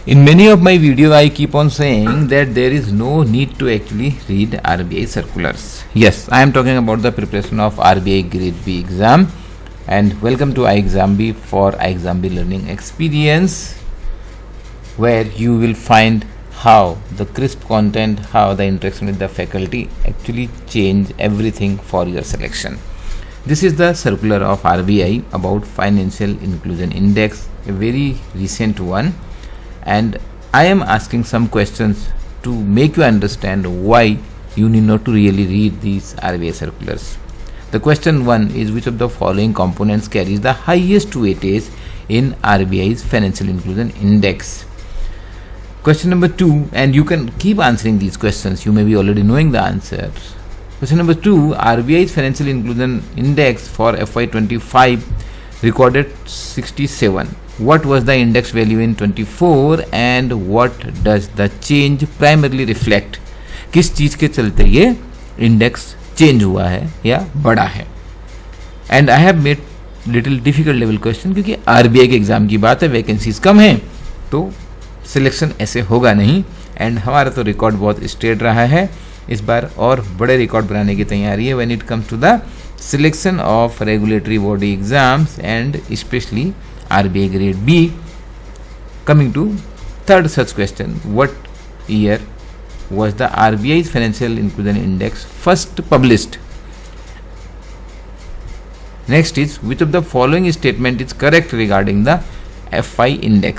In many of my video, I keep on saying that there is no need to actually read RBI circulars. Yes, I am talking about the preparation of RBI Grade B exam. And welcome to iExamB for iExamB Learning Experience, where you will find how the crisp content, how the interaction with the faculty actually change everything for your selection. This is the circular of RBI about Financial Inclusion Index, a very recent one. And I am asking some questions to make you understand why you need not to really read these RBI circulars. The question 1 is, which of the following components carries the highest weightage in RBI's Financial Inclusion Index? Question number 2, and you can keep answering these questions, you may be already knowing the answer. Question number 2, RBI's Financial Inclusion Index for FY25 recorded 67. What was the index value in 24 and what does the change primarily reflect? किस चीज के चलते ये index change हुआ है या बढ़ा है? And I have made little difficult level question, क्योंकि आरबीआई के एग्जाम की बात है, वैकेंसीज कम है तो सिलेक्शन ऐसे होगा नहीं. एंड हमारा तो रिकॉर्ड बहुत स्ट्रेट रहा है, इस बार और बड़े रिकॉर्ड बनाने की तैयारी है when it comes to the selection of regulatory body exams and specially RBI Grade B. Coming to third such question, what year was the RBI's Financial Inclusion Index first published? Next is, which of the following statement is correct regarding the FI index?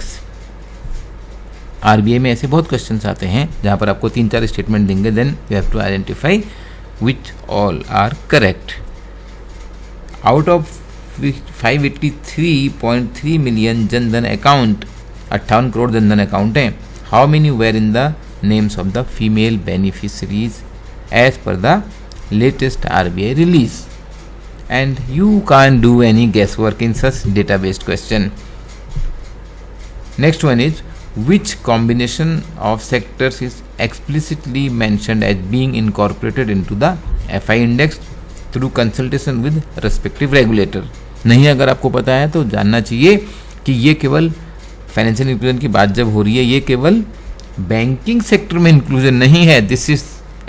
RBI में ऐसे बहुत questions आते हैं जहाँ पर आपको 3-4 statement देंगे, then you have to identify which all are correct. Out of 583.3 million Jan Dhan account, 58 crore Jan Dhan account हैं. How many were in the names of the female beneficiaries as per the latest RBI release? And you can do any guess work in such data based question. Next one is, which combination of sectors is explicitly mentioned as being incorporated into the FI index through consultation with respective regulator? नहीं अगर आपको पता है तो जानना चाहिए कि ये केवल फाइनेंशियल इंक्लूजन की बात जब हो रही है, ये केवल बैंकिंग सेक्टर में इंक्लूजन नहीं है, this is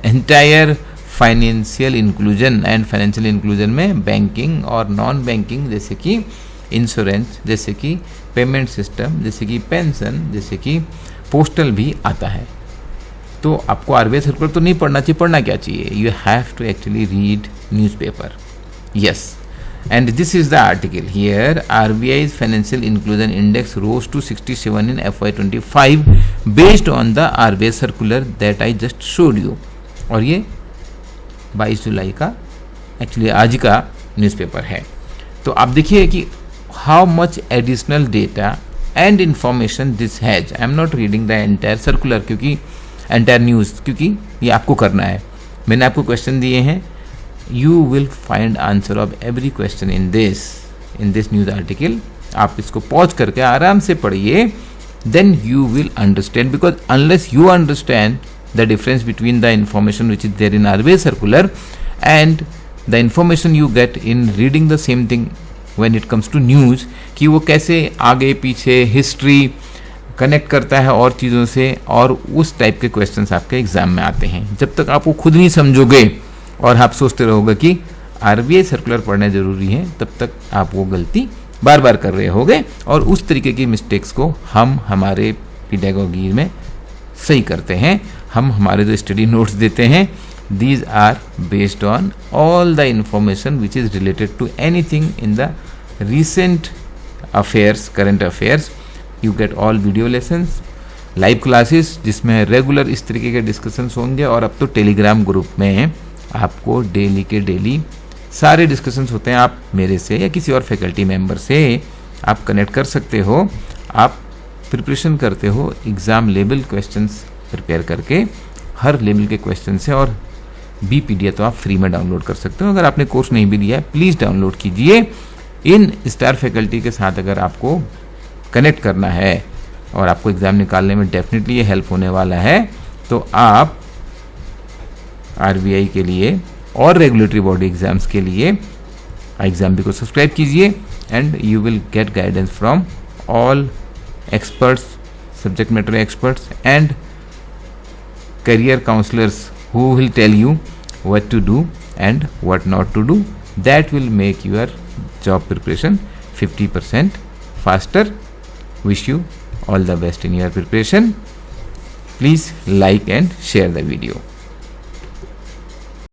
entire financial inclusion. And financial inclusion में बैंकिंग और नॉन बैंकिंग जैसे कि इंश्योरेंस, जैसे कि पेमेंट सिस्टम, जैसे कि पेंशन, जैसे कि पोस्टल भी आता है. तो आपको आरबीआई सर्कुलर तो नहीं पढ़ना चाहिए, पढ़ना क्या चाहिए? You have to actually read newspaper. Yes, and this is the article here. RBI's Financial Inclusion Index rose to 67 in FY25 based on the RBI circular that I just showed you. और ये 22 जुलाई का actually आज का newspaper है. तो आप देखिए कि how much additional data and information this has. I am not reading the entire circular, क्योंकि entire news, क्योंकि ये आपको करना है. मैंने आपको क्वेश्चन दिए हैं, you will find answer of every question in this news article. आप इसको पॉज करके आराम से पढ़िए, then you will understand, because unless you understand the difference between the information which is there in RBI circular and the information you get in reading the same thing when it comes to news, कि वो कैसे आगे पीछे history connect करता है और चीज़ों से, और उस टाइप के क्वेश्चंस आपके एग्जाम में आते हैं. जब तक आप वो खुद नहीं समझोगे और आप सोचते रहोगे कि आरबीआई सर्कुलर पढ़ना जरूरी है, तब तक आप वो गलती बार बार कर रहे होगे. और उस तरीके की मिस्टेक्स को हम हमारे पेडागोजी में सही करते हैं. हम हमारे जो स्टडी नोट्स देते हैं, these are based on all the information which is related to anything in the recent affairs, current affairs. You get all video lessons, live classes जिसमें रेगुलर इस तरीके के डिस्कशंस होंगे, और अब तो टेलीग्राम ग्रुप में आपको डेली के डेली सारे डिस्कशंस होते हैं. आप मेरे से या किसी और फैकल्टी मेंबर से आप कनेक्ट कर सकते हो. आप प्रिपरेशन करते हो एग्ज़ाम लेवल क्वेश्चंस प्रिपेयर करके, हर लेवल के क्वेश्चन से, और BPDF तो आप फ्री में डाउनलोड कर सकते हो. अगर आपने कोर्स नहीं भी लिया है, प्लीज़ डाउनलोड कीजिए. इन स्टार फैकल्टी के साथ अगर आपको कनेक्ट करना है और आपको एग्ज़ाम निकालने में डेफिनेटली ये हेल्प होने वाला है, तो आप आरबीआई के लिए और रेगुलेटरी बॉडी एग्जाम्स के लिए iExamB को सब्सक्राइब कीजिए, and you will get guidance from all experts subject matter experts and career counselors who will tell you what to do and what not to do. That will make your job preparation 50% faster. Wish you all the best in your preparation. Please like and share the video.